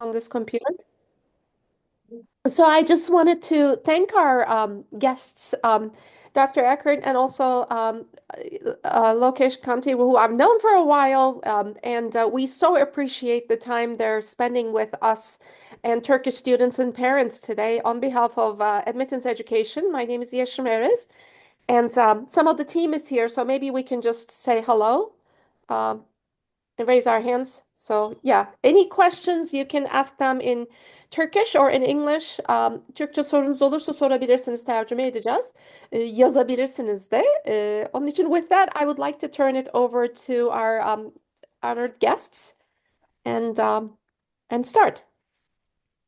on this computer. So I just wanted to thank our guests, Dr. Eckert and also Lokesh Kamti, who I've known for a while, and we so appreciate the time they're spending with us and Turkish students and parents today. On behalf of Admittance Education, my name is Yeşim Erez, and some of the team is here, so maybe we can just say hello. Um, and raise our hands. So yeah, any questions you can ask them in Turkish or in English. Türkçe sorunuz olursa sorabilirsiniz, tercüme edeceğiz. Yazabilirsiniz de. Onun için with that, I would like to turn it over to our honored guests and start.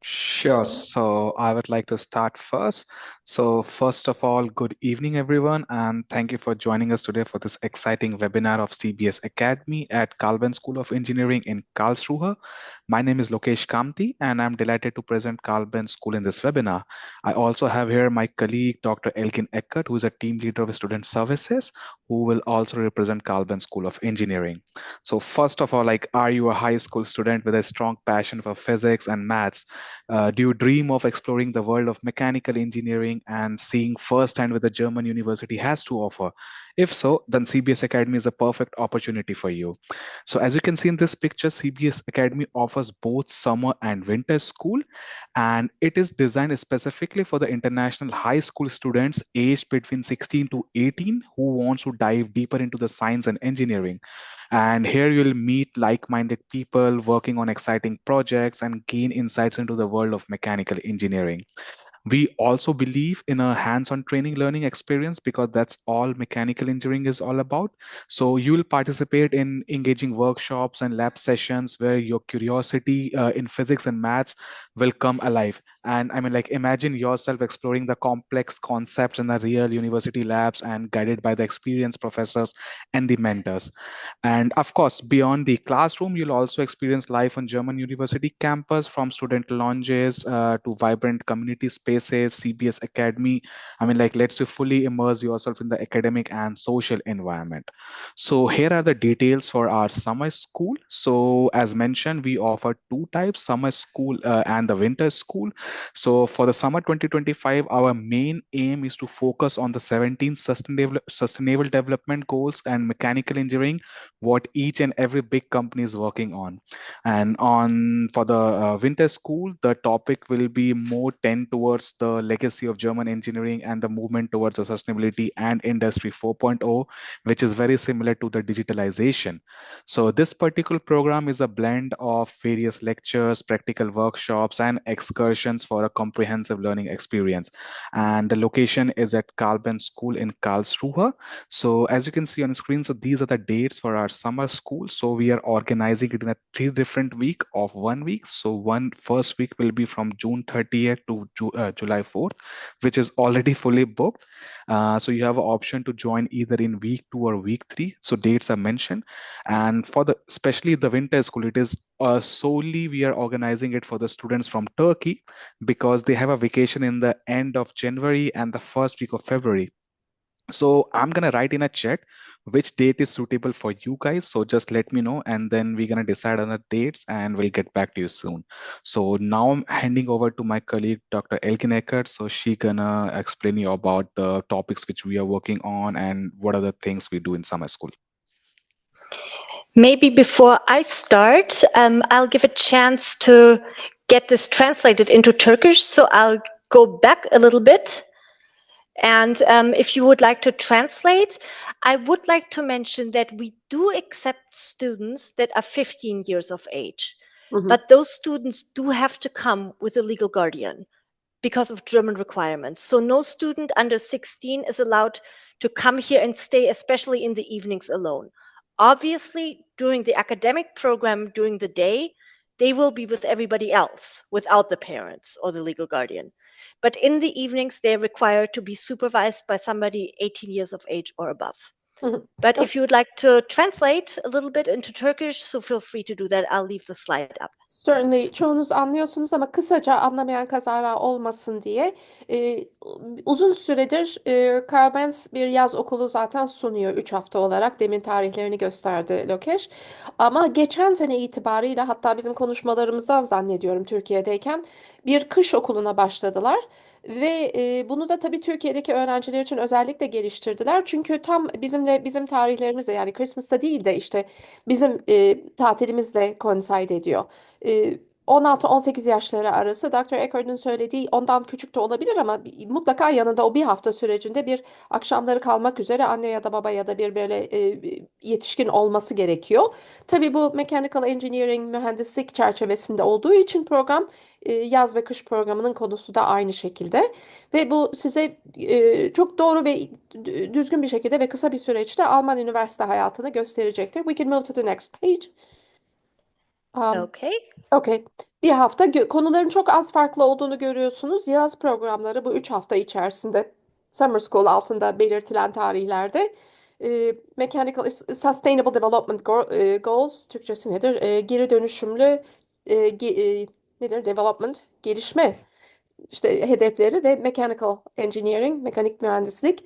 Sure. So I would like to start first. So first of all, good evening, everyone, and thank you for joining us today for this exciting webinar of CBS Academy at Carl Benz School of Engineering in Karlsruhe. My name is Lokesh Kamti, and I'm delighted to present Carl Benz School in this webinar. I also have here my colleague, Dr. Elkin Eckert, who is a team leader of Student Services, who will also represent Carl Benz School of Engineering. So first of all, are you a high school student with a strong passion for physics and maths? Do you dream of exploring the world of mechanical engineering and seeing firsthand what the German university has to offer? If so, then CBS Academy is a perfect opportunity for you. So as you can see in this picture, CBS Academy offers both summer and winter school, and it is designed specifically for the international high school students aged between 16 to 18 who wants to dive deeper into the science and engineering. And here you'll meet like-minded people working on exciting projects and gain insights into the world of mechanical engineering. We also believe in a hands-on training learning experience because that's all mechanical engineering is all about. So you will participate in engaging workshops and lab sessions where your curiosity in physics and maths will come alive. And I mean, imagine yourself exploring the complex concepts in the real university labs and guided by the experienced professors and the mentors. And of course, beyond the classroom, you'll also experience life on German university campus, from student lounges to vibrant community spaces. CBS Academy, I mean, lets you fully immerse yourself in the academic and social environment. So here are the details for our summer school. So as mentioned, we offer two types, summer school and the winter school. So for the summer 2025, our main aim is to focus on the 17 sustainable development goals and mechanical engineering, what each and every big company is working on. And on for the winter school, the topic will be more tend towards the legacy of German engineering and the movement towards the sustainability and industry 4.0, which is very similar to the digitalization. So this particular program is a blend of various lectures, practical workshops, and excursions for a comprehensive learning experience. And the location is at Carl Benz School in Karlsruhe. So as you can see on screen, so these are the dates for our summer school. So we are organizing it in a 3 different week of 1 week. So one first week will be from June 30th to July 4th, which is already fully booked. So you have an option to join either in week 2 or week 3. So dates are mentioned. And for the especially the winter school, it is solely we are organizing it for the students from Turkey because they have a vacation in the end of January and the first week of February. So I'm gonna write in a chat which date is suitable for you guys. So just let me know, and then we're gonna decide on the dates, and we'll get back to you soon. So now I'm handing over to my colleague, Dr. Elkin Eckert. So she gonna explain you about the topics which we are working on and what are the things we do in summer school. Maybe before I start, I'll give a chance to get this translated into Turkish. So I'll go back a little bit. And if you would like to translate, I would like to mention that we do accept students that are 15 years of age. But those students do have to come with a legal guardian because of German requirements. So no student under 16 is allowed to come here and stay, especially in the evenings alone. Obviously, during the academic program, during the day, they will be with everybody else without the parents or the legal guardian. But in the evenings, they're required to be supervised by somebody 18 years of age or above. But if you would like to translate a little bit into Turkish, so feel free to do that. I'll leave the slide up. Certainly çoğunuz anlıyorsunuz ama kısaca anlamayan kazara olmasın diye uzun süredir Carl Benz bir yaz okulu zaten sunuyor 3 hafta olarak. Demin tarihlerini gösterdi Lokeş. Ama geçen sene itibarıyla hatta bizim konuşmalarımızdan zannediyorum Türkiye'deyken bir kış okuluna başladılar. Ve bunu da tabii Türkiye'deki öğrenciler için özellikle geliştirdiler. Çünkü tam bizim tarihlerimizle yani Christmas'ta değil de işte bizim tatilimizle coincide ediyor. e, 16-18 yaşları arası Dr. Eckhardt'ın söylediği ondan küçük de olabilir ama mutlaka yanında o bir hafta sürecinde bir akşamları kalmak üzere anne ya da baba ya da bir böyle yetişkin olması gerekiyor. Tabii bu Mechanical Engineering mühendislik çerçevesinde olduğu için program yaz ve kış programının konusu da aynı şekilde ve bu size çok doğru ve düzgün bir şekilde ve kısa bir süreçte Alman üniversite hayatını gösterecektir. We can move to the next page. Okay. Okay. Bir hafta konuların çok az farklı olduğunu görüyorsunuz. Yaz programları bu 3 hafta içerisinde Summer School altında belirtilen tarihlerde Mechanical Sustainable Development Goals Türkçesi nedir? Geri dönüşümlü nedir? Development, gelişme işte hedefleri ve Mechanical Engineering, mekanik mühendislik.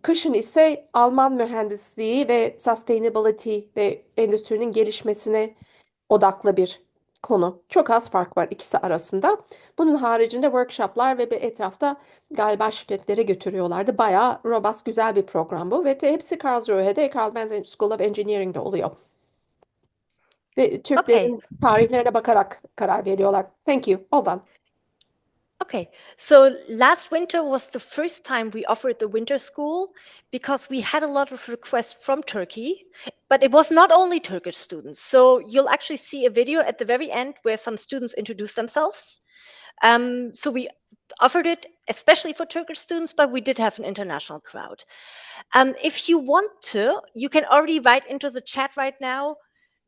Kışın ise Alman mühendisliği ve sustainability ve endüstrinin gelişmesine odaklı bir konu. Çok az fark var ikisi arasında. Bunun haricinde workshoplar ve bir etrafta galiba şirketlere götürüyorlardı. Bayağı robust, güzel bir program bu. Ve hepsi Karlsruhe'de Carl Benz School of Engineering'de oluyor. Ve Okay. Türklerin tarihlerine bakarak karar veriyorlar. Thank you. All done. Okay, so last winter was the first time we offered the winter school because we had a lot of requests from Turkey, but it was not only Turkish students. So you'll actually see a video at the very end where some students introduce themselves. So we offered it especially for Turkish students, but we did have an international crowd. If you want to, you can already write into the chat right now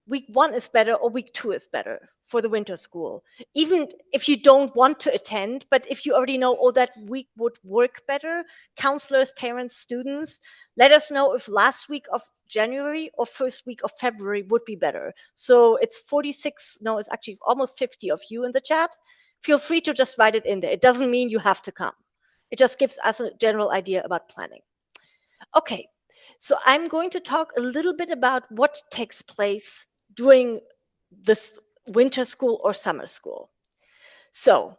week 1 is better or week 2 is better for the winter school. Even if you don't want to attend, but if you already know, oh, that week would work better, counselors, parents, students, let us know if last week of January or first week of February would be better. So it's 46, no, it's actually almost 50 of you in the chat. Feel free to just write it in there. It doesn't mean you have to come. It just gives us a general idea about planning. Okay, so I'm going to talk a little bit about what takes place during this winter school or summer school. So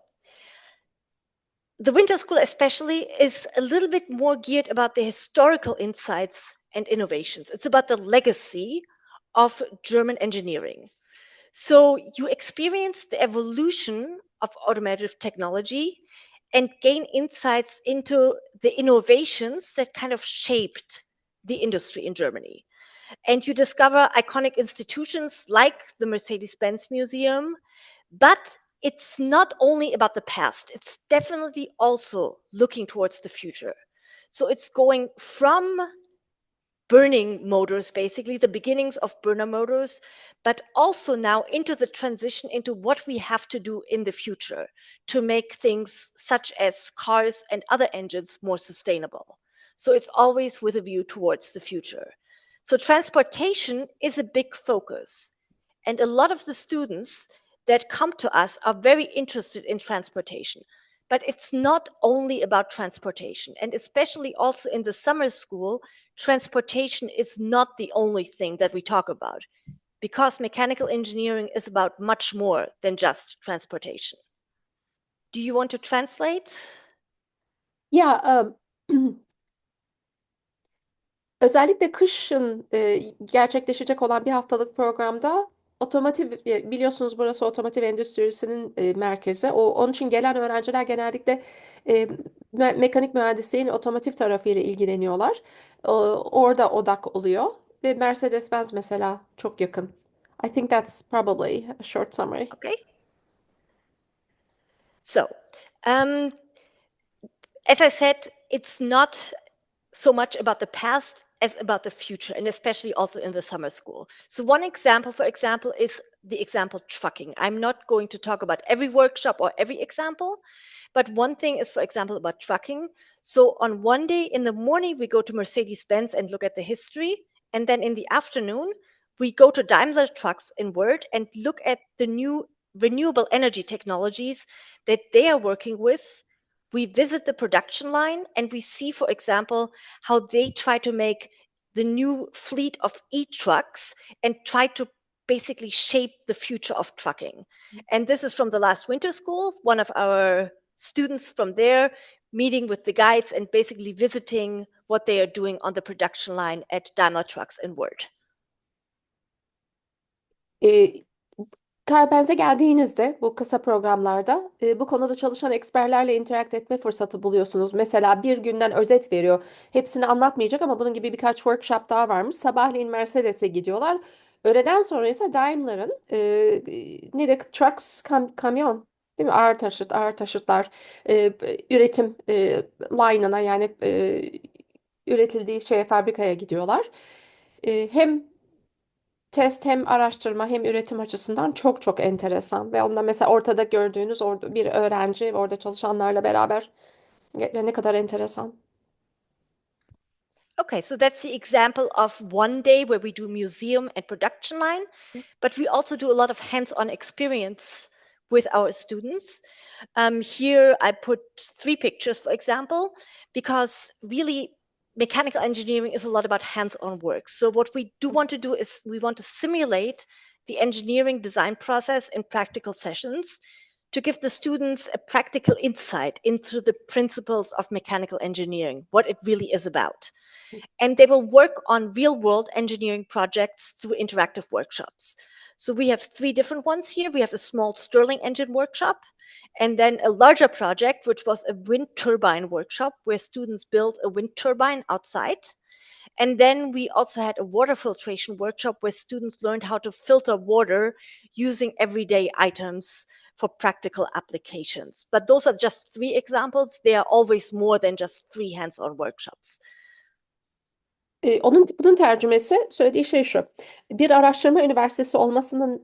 the winter school especially is a little bit more geared about the historical insights and innovations. It's about the legacy of German engineering. So you experience the evolution of automotive technology and gain insights into the innovations that kind of shaped the industry in Germany. And you discover iconic institutions like the Mercedes-Benz Museum, but it's not only about the past, it's definitely also looking towards the future. So it's going from burning motors, basically the beginnings of burner motors, but also now into the transition into what we have to do in the future to make things such as cars and other engines more sustainable. So it's always with a view towards the future. So transportation is a big focus. And a lot of the students that come to us are very interested in transportation. But it's not only about transportation. And especially also in the summer school, transportation is not the only thing that we talk about, because mechanical engineering is about much more than just transportation. Do you want to translate? Yeah, özellikle kışın gerçekleşecek olan bir haftalık programda otomotiv biliyorsunuz burası otomotiv endüstrisinin merkezi. Onun için gelen öğrenciler genellikle mekanik mühendisliğin otomotiv tarafıyla ilgileniyorlar. Orada odak oluyor ve Mercedes-Benz mesela çok yakın. I think that's probably a short summary. Okay. So, as I said, it's not so much about the past, as about the future, and especially also in the summer school. So one example, for example, is the example trucking. I'm not going to talk about every workshop or every example, but one thing is, for example, about trucking. So on one day in the morning, we go to Mercedes-Benz and look at the history. And then in the afternoon, we go to Daimler Trucks in Word and look at the new renewable energy technologies that they are working with. We visit the production line and we see, for example, how they try to make the new fleet of e-trucks and try to basically shape the future of trucking. And this is from the last winter school, one of our students from there meeting with the guides and basically visiting what they are doing on the production line at Daimler Trucks in Word. Carl Benz'e geldiğinizde bu kısa programlarda bu konuda çalışan eksperlerle interact etme fırsatı buluyorsunuz. Mesela bir günden özet veriyor. Hepsini anlatmayacak ama bunun gibi birkaç workshop daha varmış. Sabahleyin Mercedes'e gidiyorlar. Öğleden sonra ise Daimler'ın ne de trucks, kamyon değil mi? Ağır taşıtlar üretim line'ına yani üretildiği fabrikaya gidiyorlar. Hem test hem araştırma hem üretim açısından çok çok enteresan ve onda mesela ortada gördüğünüz orada bir öğrenci ve orada çalışanlarla beraber ne kadar enteresan. Okay, so that's the example of one day where we do museum and production line, but we also do a lot of hands-on experience with our students. Here I put 3 pictures, for example, because really mechanical engineering is a lot about hands-on work. So what we do want to do is we want to simulate the engineering design process in practical sessions to give the students a practical insight into the principles of mechanical engineering, what it really is about. And they will work on real-world engineering projects through interactive workshops. So we have 3 different ones here. We have a small Stirling engine workshop, and then a larger project, which was a wind turbine workshop where students built a wind turbine outside. And then we also had a water filtration workshop where students learned how to filter water using everyday items for practical applications. But those are just 3 examples. They are always more than just 3 hands-on workshops. Bunun tercümesi söylediği şey şu. Bir araştırma üniversitesi olmasının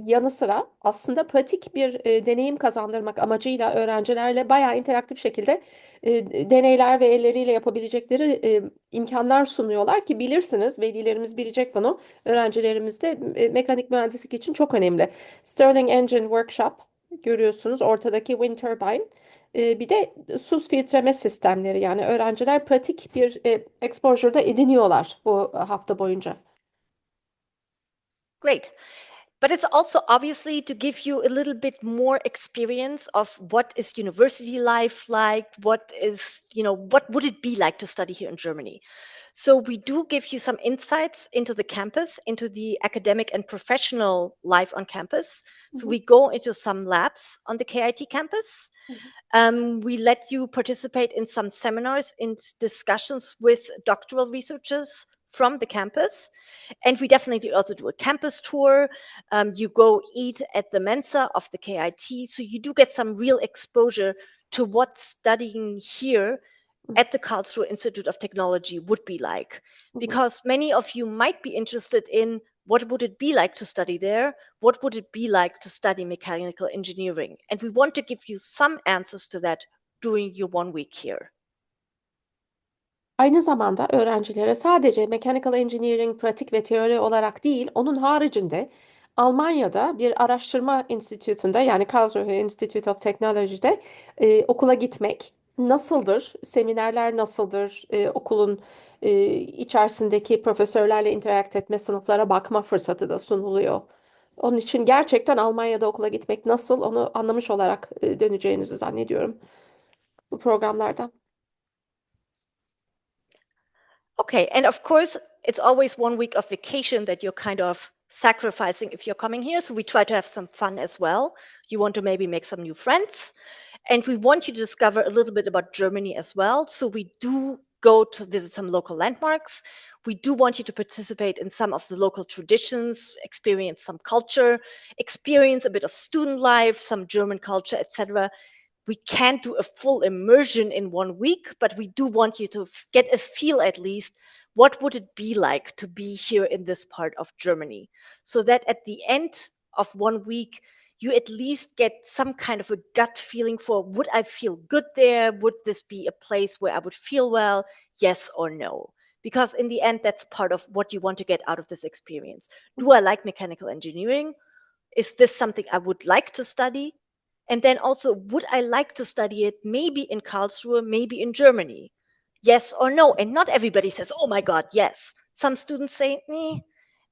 yanı sıra aslında pratik bir deneyim kazandırmak amacıyla öğrencilerle bayağı interaktif şekilde deneyler ve elleriyle yapabilecekleri imkanlar sunuyorlar ki bilirsiniz, velilerimiz bilecek bunu. Öğrencilerimiz de mekanik mühendislik için çok önemli. Stirling Engine Workshop görüyorsunuz ortadaki wind turbine. Bir de su filtreme sistemleri yani öğrenciler pratik bir exposure'da ediniyorlar bu hafta boyunca. Great. But it's also obviously to give you a little bit more experience of what is university life like, what is, what would it be like to study here in Germany? So we do give you some insights into the campus, into the academic and professional life on campus. So we go into some labs on the KIT campus. We let you participate in some seminars and discussions with doctoral researchers from the campus. And we definitely also do a campus tour. You go eat at the Mensa of the KIT. So you do get some real exposure to what studying here at the Karlsruhe Institute of Technology would be like. Because many of you might be interested in what would it be like to study there? What would it be like to study mechanical engineering? And we want to give you some answers to that during your 1 week here. Aynı zamanda öğrencilere sadece Mechanical Engineering pratik ve teori olarak değil, onun haricinde Almanya'da bir araştırma enstitüsünde yani Karlsruhe Institute of Technology'de okula gitmek nasıldır? Seminerler nasıldır? Okulun içerisindeki profesörlerle interact etme, sınıflara bakma fırsatı da sunuluyor. Onun için gerçekten Almanya'da okula gitmek nasıl onu anlamış olarak döneceğinizi zannediyorum bu programlardan. Okay, and of course, it's always 1 week of vacation that you're kind of sacrificing if you're coming here. So we try to have some fun as well. You want to maybe make some new friends. And we want you to discover a little bit about Germany as well. So we do go to visit some local landmarks. We do want you to participate in some of the local traditions, experience some culture, experience a bit of student life, some German culture, etc. We can't do a full immersion in 1 week, but we do want you to get a feel at least what would it be like to be here in this part of Germany? So that at the end of 1 week, you at least get some kind of a gut feeling for, would I feel good there? Would this be a place where I would feel well? Yes or no? Because in the end, that's part of what you want to get out of this experience. Do I like mechanical engineering? Is this something I would like to study? And then also, would I like to study it maybe in Karlsruhe, maybe in Germany? Yes or no? And not everybody says, oh my God, yes. Some students say,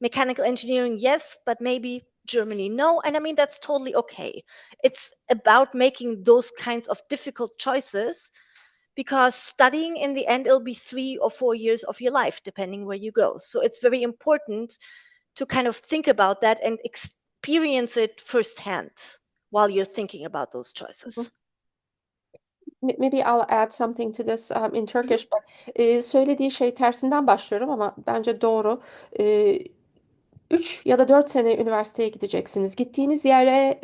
mechanical engineering, yes, but maybe Germany, no. And I mean, that's totally okay. It's about making those kinds of difficult choices, because studying in the end, it'll be 3 or 4 years of your life, depending where you go. So it's very important to kind of think about that and experience it firsthand while you're thinking about those choices. Maybe I'll add something to this in Turkish, but söylediği şey tersinden başlıyorum ama bence doğru. 3 ya da 4 sene üniversiteye gideceksiniz. Gittiğiniz yere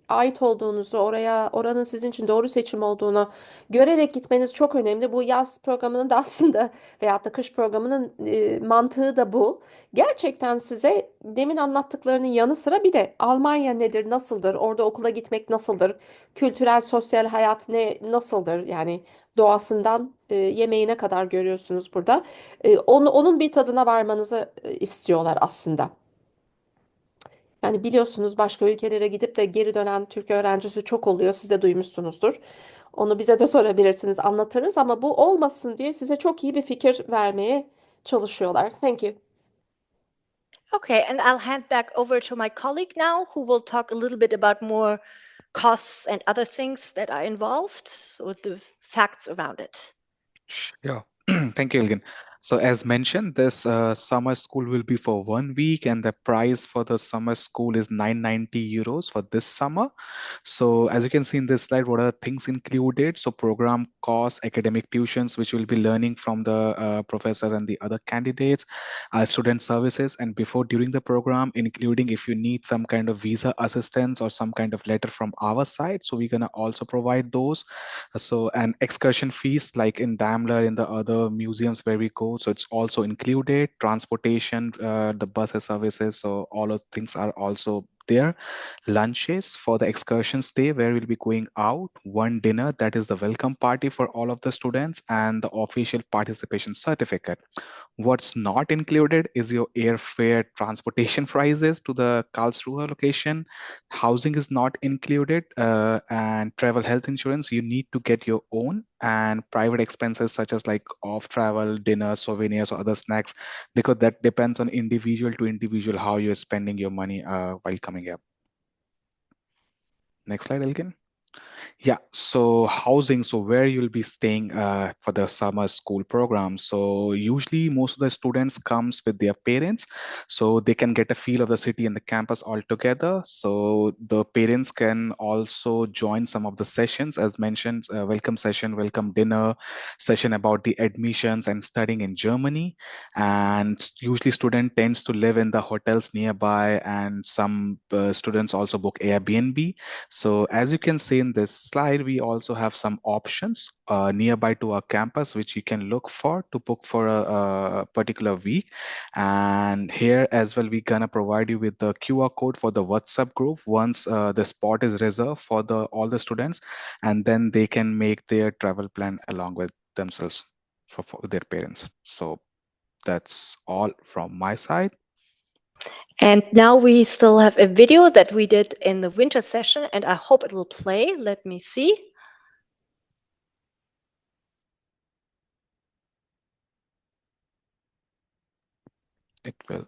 ait olduğunuzu, oranın sizin için doğru seçim olduğunu görerek gitmeniz çok önemli. Bu yaz programının da aslında veyahut da kış programının mantığı da bu. Gerçekten size demin anlattıklarının yanı sıra bir de Almanya nedir, nasıldır, orada okula gitmek nasıldır, kültürel, sosyal hayat nasıldır, yani doğasından yemeğine kadar görüyorsunuz burada. Onun bir tadına varmanızı istiyorlar aslında. Yani biliyorsunuz başka ülkelere gidip de geri dönen Türk öğrencisi çok oluyor. Siz de duymuşsunuzdur. Onu bize de sorabilirsiniz, anlatırız ama bu olmasın diye size çok iyi bir fikir vermeye çalışıyorlar. Thank you. Okay, and I'll hand back over to my colleague now, who will talk a little bit about more costs and other things that are involved, so the facts around it. Yeah, thank you, Ilgin. So as mentioned, this summer school will be for 1 week, and the price for the summer school is 990 euros for this summer. So as you can see in this slide, what are the things included? So program costs, academic tuitions, which we'll be learning from the professor and the other candidates, student services, and before, during the program, including if you need some kind of visa assistance or some kind of letter from our side. So we're gonna also provide those. So and excursion fees, like in Daimler, in the other museums where we go, so it's also included. Transportation, the buses services, so all of things are also there. Lunches for the excursion stay, where we'll be going out. One dinner, that is the welcome party for all of the students, and the official participation certificate. What's not included is your airfare transportation prices to the Karlsruhe location. Housing is not included, and travel health insurance, you need to get your own, and private expenses such as like off travel, dinner, souvenirs, or other snacks, because that depends on individual to individual how you're spending your money while coming up. Next slide, Elgin. Yeah, so housing, so where you'll be staying for the summer school program. So usually most of the students comes with their parents, so they can get a feel of the city and the campus all together. So the parents can also join some of the sessions, as mentioned, welcome session, welcome dinner, session about the admissions and studying in Germany. And usually student tends to live in the hotels nearby, and some students also book Airbnb. So as you can see in this slide, we also have some options nearby to our campus, which you can look for to book for a particular week. And here as well, we're gonna provide you with the QR code for the WhatsApp group once the spot is reserved for all the students, and then they can make their travel plan along with themselves for their parents. So that's all from my side. And now we still have a video that we did in the winter session, and I hope it will play. Let me see. It will.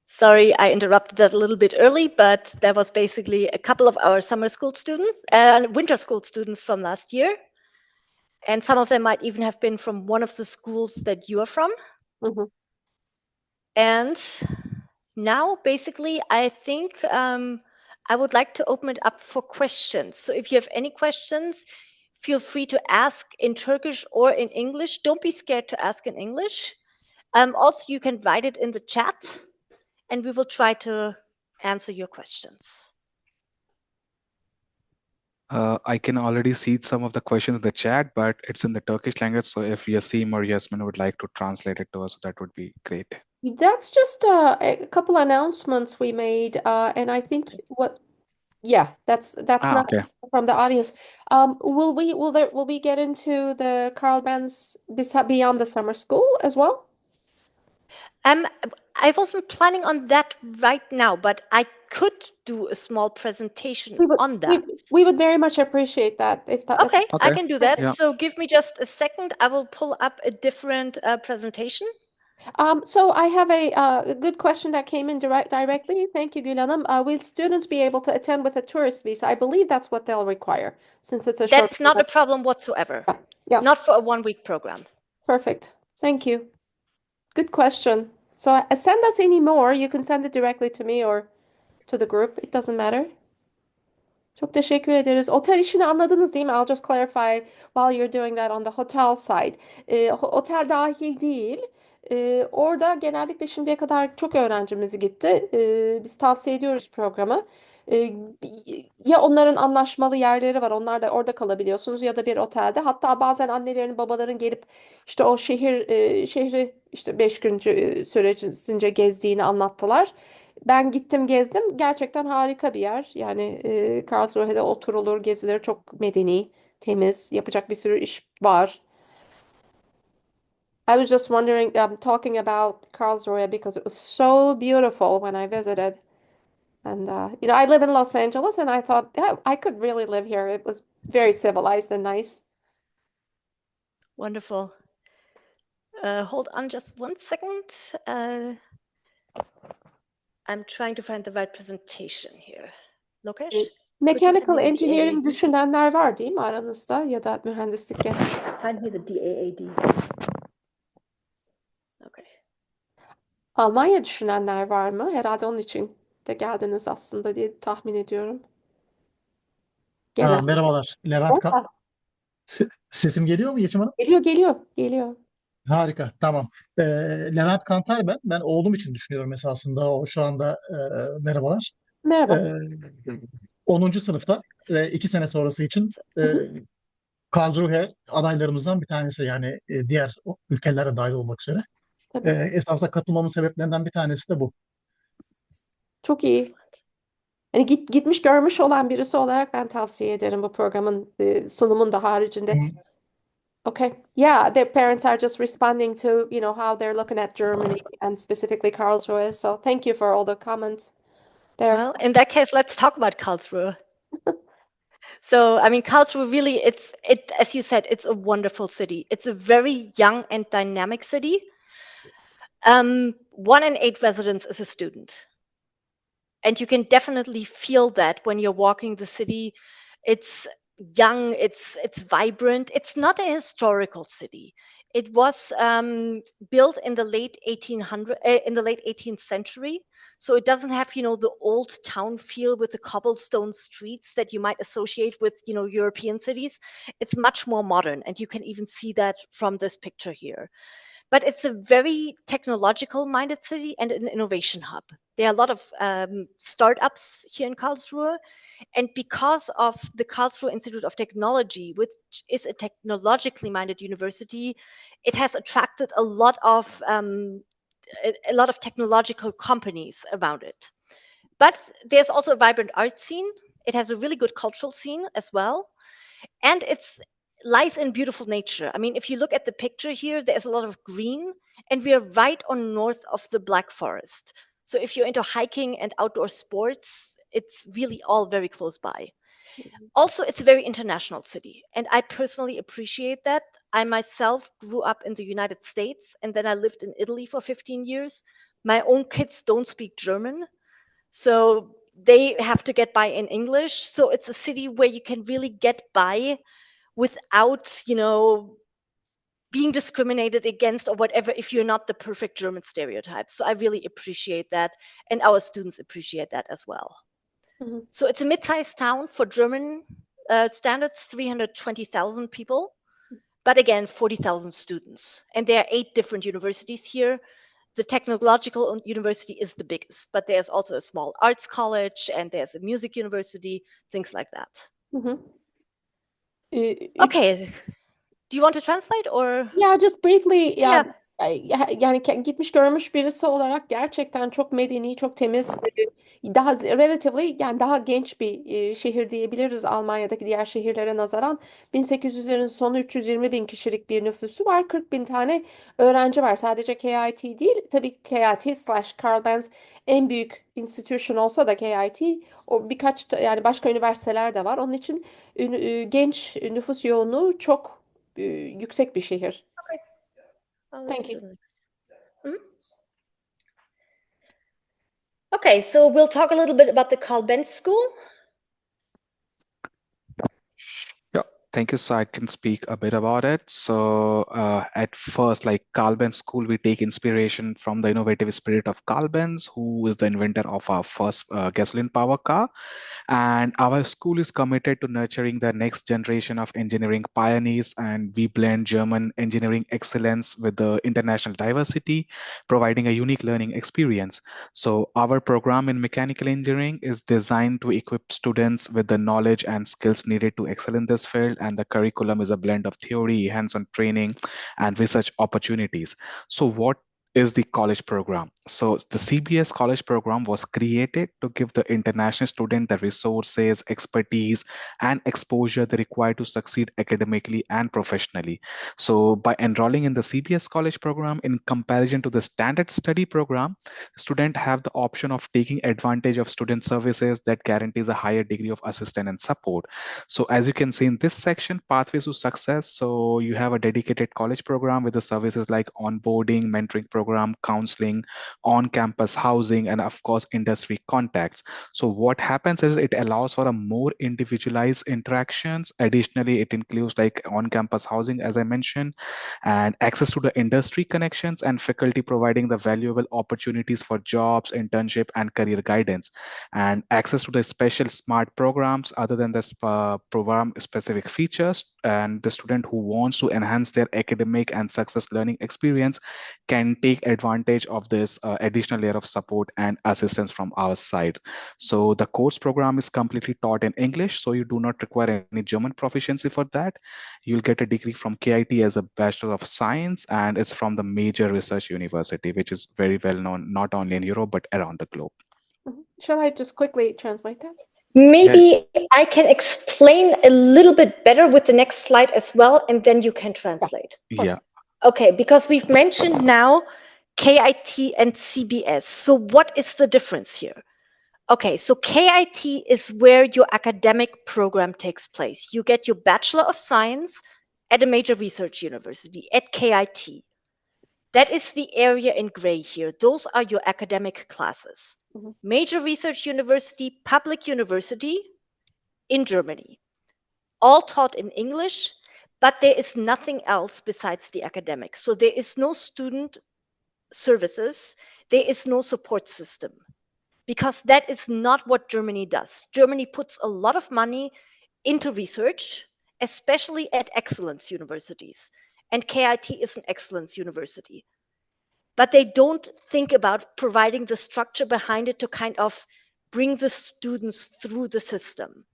Sorry, I interrupted that a little bit early, but that was basically a couple of our summer school students and winter school students from last year. And some of them might even have been from one of the schools that you are from. Mhm. And now, basically, I think I would like to open it up for questions. So if you have any questions, feel free to ask in Turkish or in English. Don't be scared to ask in English. Also, you can write it in the chat, and we will try to answer your questions. I can already see some of the questions in the chat, but it's in the Turkish language. So if Yasim or Yasmin would like to translate it to us, that would be great. That's just a couple announcements we made, and I think that's not Okay. from the audience. Will we get into the Carl Benz beyond the summer school as well? I wasn't planning on that right now, but I could do a small presentation on that. We would very much appreciate that if that. Okay, I Okay. can do that. Yeah. So give me just a second. I will pull up a different presentation. So I have a good question that came in directly. Thank you, Gülhanım. Will students be able to attend with a tourist visa? I believe that's what they'll require since it's a short. That's not a problem whatsoever. Yeah. Not for a 1-week program. Perfect. Thank you. Good question. So send us any more. You can send it directly to me or to the group. It doesn't matter. Çok teşekkür ederiz. Otel işini anladınız değil mi? I'll just clarify while you're doing that on the hotel side. Otel dahil değil. Orada genellikle şimdiye kadar çok öğrencimiz gitti. Biz tavsiye ediyoruz programı. Ee, Ya onların anlaşmalı yerleri var. Onlar da orada kalabiliyorsunuz ya da bir otelde. Hatta bazen annelerin babaların gelip işte o şehri işte 5 gün sürecince gezdiğini anlattılar. Ben gittim gezdim. Gerçekten harika bir yer. Yani Karlsruhe'de oturulur, gezilir. Çok medeni, temiz. Yapacak bir sürü iş var. I was just wondering, talking about Karlsruhe because it was so beautiful when I visited. And I live in Los Angeles, and I thought, yeah, I could really live here. It was very civilized and nice. Wonderful. Hold on just 1 second. I'm trying to find the right presentation here. Lokesh? Mechanical Could you send me the Engineering DAAD? düşünenler var değil mi aranızda ya da mühendislik? Find me the DAAD. Okay. Almanya düşünenler var mı? Herhalde onun için de geldiniz aslında diye tahmin ediyorum. Gelen. Merhabalar. Sesim geliyor mu Yeşim Hanım? Geliyor. Harika, tamam. Levent Kantar ben. Ben oğlum için düşünüyorum esasında. O şu anda merhabalar. Merhaba. 10. sınıfta ve 2 sene sonrası için Karlsruhe adaylarımızdan bir tanesi. Yani diğer ülkelere dahil olmak üzere. Tabii. Esasında katılmamın sebeplerinden bir tanesi de bu. Çok iyi. Yani gitmiş görmüş olan birisi olarak ben tavsiye ederim bu programın sunumun da haricinde. Okay. Yeah, their parents are just responding to, how they're looking at Germany and specifically Karlsruhe. So thank you for all the comments there. Well, in that case, let's talk about Karlsruhe. So, I mean, Karlsruhe really, as you said, it's a wonderful city. It's a very young and dynamic city. 1 in 8 residents is a student. And you can definitely feel that when you're walking the city. It's young, it's vibrant. It's not a historical city. It was built in the late 18th century. So it doesn't have, the old town feel with the cobblestone streets that you might associate with, European cities. It's much more modern, and you can even see that from this picture here. But it's a very technological minded city and an innovation hub. There are a lot of startups here in Karlsruhe. And because of the Karlsruhe Institute of Technology, which is a technologically minded university, it has attracted a lot of technological companies around it. But there's also a vibrant art scene. It has a really good cultural scene as well. And it's lies in beautiful nature. I mean, if you look at the picture here, there's a lot of green, and we are right on north of the Black Forest. So if you're into hiking and outdoor sports, it's really all very close by. Also, it's a very international city, and I personally appreciate that. I myself grew up in the United States, and then I lived in Italy for 15 years. My own kids don't speak German, so they have to get by in English. So it's a city where you can really get by without, being discriminated against or whatever if you're not the perfect German stereotype. So I really appreciate that, and our students appreciate that as well. Mhm. So it's a mid-sized town for German standards, 320,000 people, but again, 40,000 students. And there are 8 different universities here. The technological university is the biggest, but there's also a small arts college and there's a music university, things like that. Mhm. Okay, do you want to translate or? Yeah, just briefly Yeah. Yani gitmiş görmüş birisi olarak gerçekten çok medeni, çok temiz, daha relatively yani daha genç bir şehir diyebiliriz Almanya'daki diğer şehirlere nazaran. 1800'lerin sonu 320 bin kişilik bir nüfusu var. 40 bin tane öğrenci var. Sadece KIT değil. Tabii KIT/Carl Benz en büyük institution olsa da KIT o birkaç yani başka üniversiteler de var. Onun için genç nüfus yoğunluğu çok yüksek bir şehir. Thank you. Okay, so we'll talk a little bit about the Carl Benz School. Yeah, thank you. So I can speak a bit about it. So at first, like Carl Benz School, we take inspiration from the innovative spirit of Carl Benz, who is the inventor of our first gasoline power car. And our school is committed to nurturing the next generation of engineering pioneers, and we blend German engineering excellence with the international diversity, providing a unique learning experience. So our program in mechanical engineering is designed to equip students with the knowledge and skills needed to excel in this field, and the curriculum is a blend of theory, hands-on training, and research opportunities. So what is the college program? So the CBS college program was created to give the international student the resources, expertise, and exposure they require to succeed academically and professionally. So by enrolling in the CBS college program, in comparison to the standard study program, students have the option of taking advantage of student services that guarantees a higher degree of assistance and support. So as you can see in this section, pathways to success. So you have a dedicated college program with the services like onboarding, mentoring program, counseling, on-campus housing, and of course, industry contacts. So what happens is it allows for a more individualized interactions. Additionally, it includes like on-campus housing, as I mentioned, and access to the industry connections and faculty providing the valuable opportunities for jobs, internship, and career guidance, and access to the special smart programs other than the program specific features. And the student who wants to enhance their academic and success learning experience can take advantage of this additional layer of support and assistance from our side. So the course program is completely taught in English, so you do not require any German proficiency for that. You'll get a degree from KIT as a Bachelor of Science, and it's from the major research university, which is very well known not only in Europe but around the globe. Shall I just quickly translate that? Maybe I can explain a little bit better with the next slide as well, and then you can translate. Yeah. Okay, because we've mentioned now KIT and CBS. So what is the difference here? Okay, so KIT is where your academic program takes place. You get your Bachelor of Science at a major research university, at KIT. That is the area in gray here. Those are your academic classes. Major research university, public university in Germany. All taught in English, but there is nothing else besides the academics. So there is no student services, there is no support system, because that is not what Germany does. Germany puts a lot of money into research, especially at excellence universities. And KIT is an excellence university. But they don't think about providing the structure behind it to kind of bring the students through the system.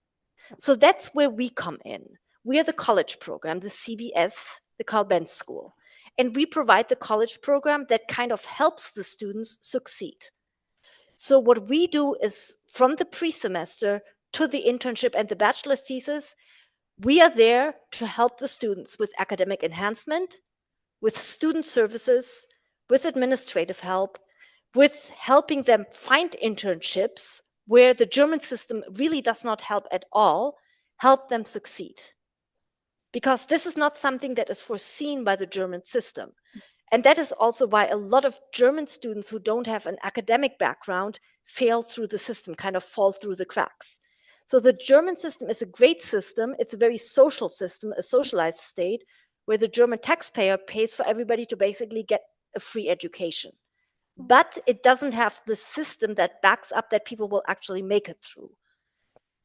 So that's where we come in. We are the college program, the CBS, the Carl Benz School. And we provide the college program that kind of helps the students succeed. So what we do is from the pre-semester to the internship and the bachelor thesis, we are there to help the students with academic enhancement, with student services, with administrative help, with helping them find internships where the German system really does not help at all, help them succeed. Because this is not something that is foreseen by the German system. And that is also why a lot of German students who don't have an academic background fail through the system, kind of fall through the cracks. So the German system is a great system. It's a very social system, a socialized state, where the German taxpayer pays for everybody to basically get a free education. But it doesn't have the system that backs up that people will actually make it through.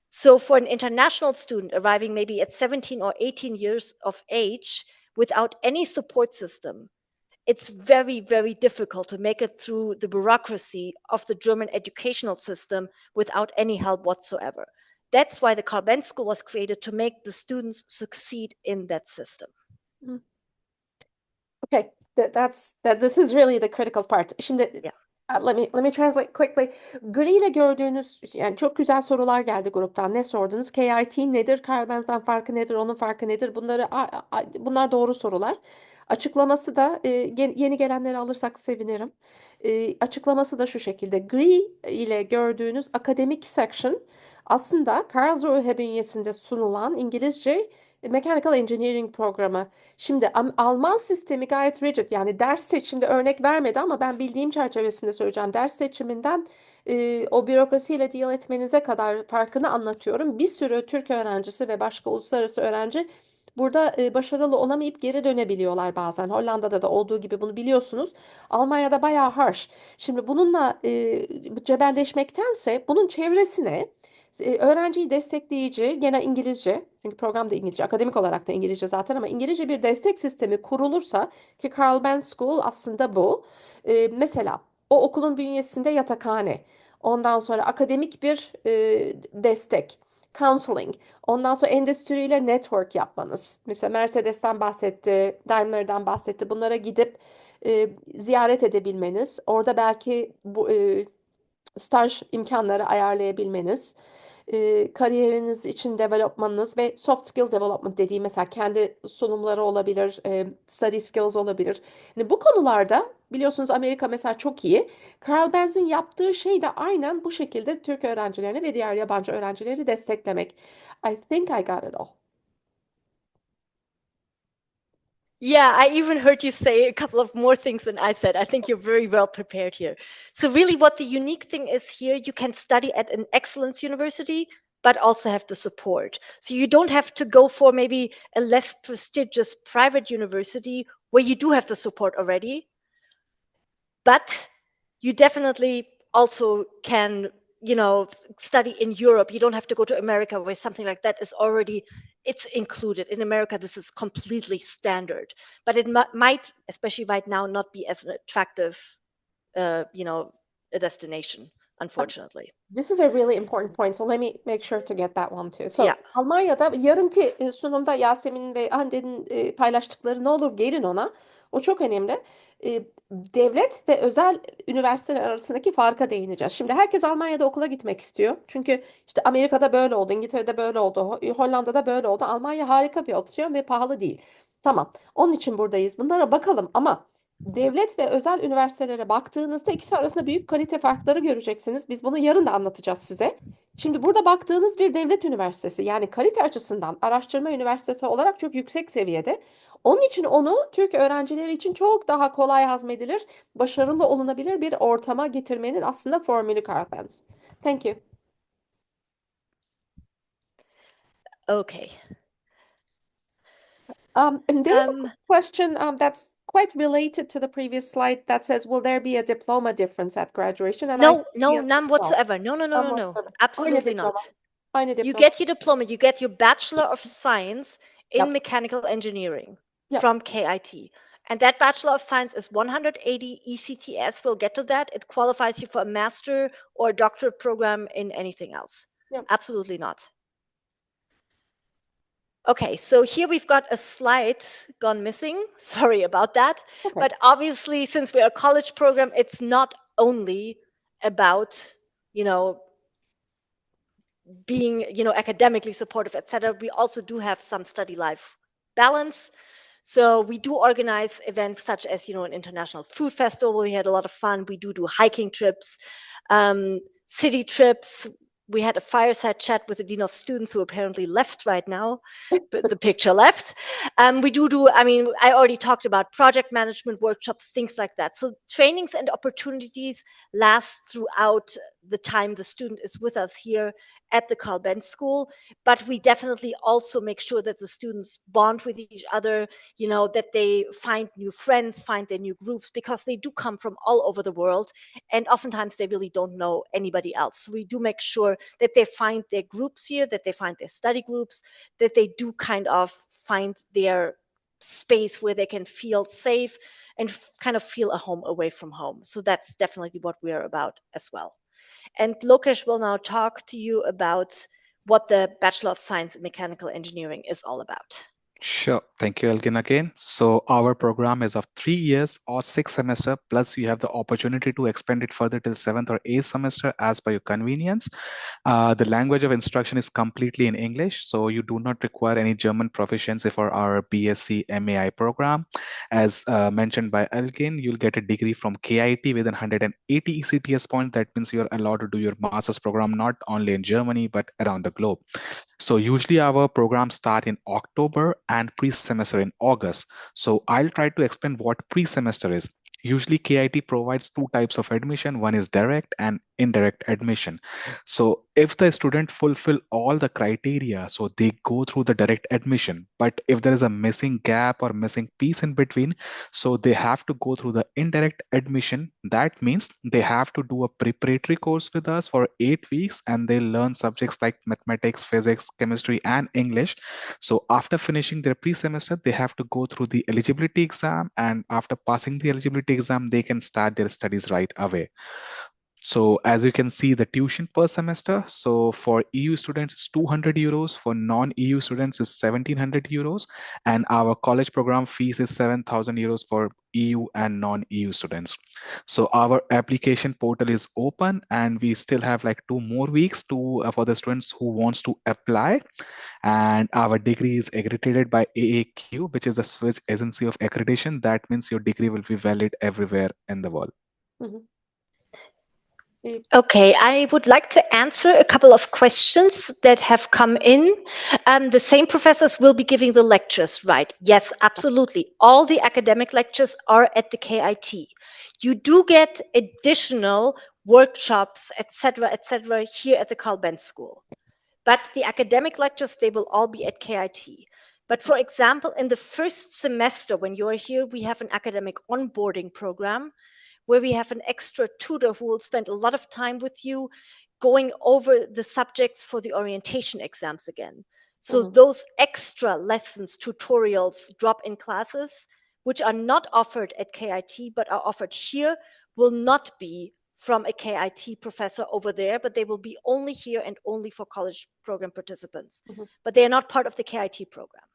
So for an international student arriving maybe at 17 or 18 years of age without any support system, it's very, very difficult to make it through the bureaucracy of the German educational system without any help whatsoever. That's why the Carl Benz School was created, to make the students succeed in that system. Okay, this is really the critical part. Şimdi Yeah. let me translate quickly. Gri ile gördüğünüz, yani çok güzel sorular geldi gruptan. Ne sordunuz? KIT nedir? Carl Benz'den farkı nedir? Onun farkı nedir? Bunlar doğru sorular. Açıklaması da yeni gelenleri alırsak sevinirim. Açıklaması da şu şekilde. Gri ile gördüğünüz akademik section aslında Karlsruhe bünyesinde sunulan İngilizce Mechanical Engineering programı. Şimdi Alman sistemi gayet rigid, yani ders seçiminde örnek vermedi ama ben bildiğim çerçevesinde söyleyeceğim. Ders seçiminden o bürokrasiyle deal etmenize kadar farkını anlatıyorum. Bir sürü Türk öğrencisi ve başka uluslararası öğrenci burada başarılı olamayıp geri dönebiliyorlar bazen. Hollanda'da da olduğu gibi, bunu biliyorsunuz. Almanya'da bayağı harsh. Şimdi bununla cebelleşmektense bunun çevresine öğrenciyi destekleyici, gene İngilizce, çünkü program da İngilizce, akademik olarak da İngilizce zaten, ama İngilizce bir destek sistemi kurulursa, ki Carl Benz School aslında bu. Mesela o okulun bünyesinde yatakhane, ondan sonra akademik bir destek, counseling, ondan sonra endüstriyle network yapmanız. Mesela Mercedes'ten bahsetti, Daimler'dan bahsetti. Bunlara gidip ziyaret edebilmeniz, orada belki bu staj imkanları ayarlayabilmeniz, kariyeriniz için developmanız ve soft skill development dediği, mesela kendi sunumları olabilir, study skills olabilir. Yani bu konularda biliyorsunuz Amerika mesela çok iyi. Carl Benz'in yaptığı şey de aynen bu şekilde Türk öğrencilerini ve diğer yabancı öğrencileri desteklemek. I think I got it all. Yeah, I even heard you say a couple of more things than I said. I think you're very well prepared here. So really what the unique thing is here, you can study at an excellence university, but also have the support. So you don't have to go for maybe a less prestigious private university where you do have the support already. But you definitely also can, study in Europe. You don't have to go to America where something like that is already, it's included. In America, this is completely standard. But it might, especially right now, not be as an attractive, a destination, unfortunately. This is a really important point, so let me make sure to get that one too. So, Yeah. Almanya'da yarınki sunumda Yasemin ve Hande'nin paylaştıkları, ne olur gelin ona. O çok önemli. Devlet ve özel üniversiteler arasındaki farka değineceğiz. Şimdi herkes Almanya'da okula gitmek istiyor. Çünkü işte Amerika'da böyle oldu, İngiltere'de böyle oldu, Hollanda'da böyle oldu. Almanya harika bir opsiyon ve pahalı değil. Tamam. Onun için buradayız. Bunlara bakalım ama devlet ve özel üniversitelere baktığınızda ikisi arasında büyük kalite farkları göreceksiniz. Biz bunu yarın da anlatacağız size. Şimdi burada baktığınız bir devlet üniversitesi, yani kalite açısından araştırma üniversitesi olarak çok yüksek seviyede. Onun için onu Türk öğrencileri için çok daha kolay hazmedilir, başarılı olunabilir bir ortama getirmenin aslında formülü Carl Benz. Thank you. Okay. And there's a question that's quite related to the previous slide that says, will there be a diploma difference at graduation? And No, yes, none whatsoever. No. whatsoever. Absolutely Aynı not. diploma. Aynı You diploma. get your diploma, you get your Bachelor of Science in Yep. Mechanical Engineering Yep. from KIT. And that Bachelor of Science is 180 ECTS. We'll get to that. It qualifies you for a master or a doctorate program in anything else. Yep. Absolutely not. Okay, so here we've got a slide gone missing. Sorry about that. Okay. But obviously, since we're a college program, it's not only about, being, academically supportive, etc. We also do have some study life balance. So we do organize events such as, an international food festival. We had a lot of fun. We do hiking trips, city trips. we had a fireside chat with the Dean of Students who apparently left right now, but the picture left. We do, I mean, I already talked about project management workshops, things like that. So trainings and opportunities last throughout the time the student is with us here at the Carl Benz School, but we definitely also make sure that the students bond with each other, you know, that they find new friends, find their new groups, because they do come from all over the world, and oftentimes they really don't know anybody else. So we do make sure that they find their groups here, that they find their study groups, that they do kind of find their space where they can feel safe and kind of feel a home away from home. So that's definitely what we're about as well. And Lokesh will now talk to you about what the Bachelor of Science in Mechanical Engineering is all about. Sure. Thank you, Elgin, again. So our program is of 3 years or 6 semester, plus you have the opportunity to expand it further till 7th or 8th semester as per your convenience. The language of instruction is completely in English, so you do not require any German proficiency for our B.Sc MAI program. As mentioned by Elgin, you'll get a degree from KIT with 180 ECTS points. That means you're allowed to do your master's program not only in Germany, but around the globe. So usually our programs start in October and pre-semester in August. So I'll try to explain what pre-semester is. Usually KIT provides 2 types of admission. One is direct and indirect admission. So if the student fulfill all the criteria, so they go through the direct admission. But if there is a missing gap or missing piece in between, so they have to go through the indirect admission. That means they have to do a preparatory course with us for 8 weeks, and they learn subjects like mathematics, physics, chemistry, and English. So after finishing their pre-semester, they have to go through the eligibility exam, and after passing the eligibility exam, they can start their studies right away. So as you can see, the tuition per semester, so for EU students, it's 200 euros. For non-EU students, it's 1700 euros. And our college program fees is 7,000 euros for EU and non-EU students. So our application portal is open, and we still have like 2 more weeks to for the students who wants to apply. And our degree is accredited by AAQ, which is the Swiss Agency of Accreditation. That means your degree will be valid everywhere in the world. Mhm. Okay, I would like to answer a couple of questions that have come in. The same professors will be giving the lectures, right? Yes, absolutely. All the academic lectures are at the KIT. You do get additional workshops, etc., here at the Carl Benz School. But the academic lectures, they will all be at KIT. But for example, in the first semester, when you're here, we have an academic onboarding program where we have an extra tutor who will spend a lot of time with you going over the subjects for the orientation exams again. So those extra lessons, tutorials, drop-in classes, which are not offered at KIT but are offered here, will not be from a KIT professor over there, but they will be only here and only for college program participants. But they are not part of the KIT program.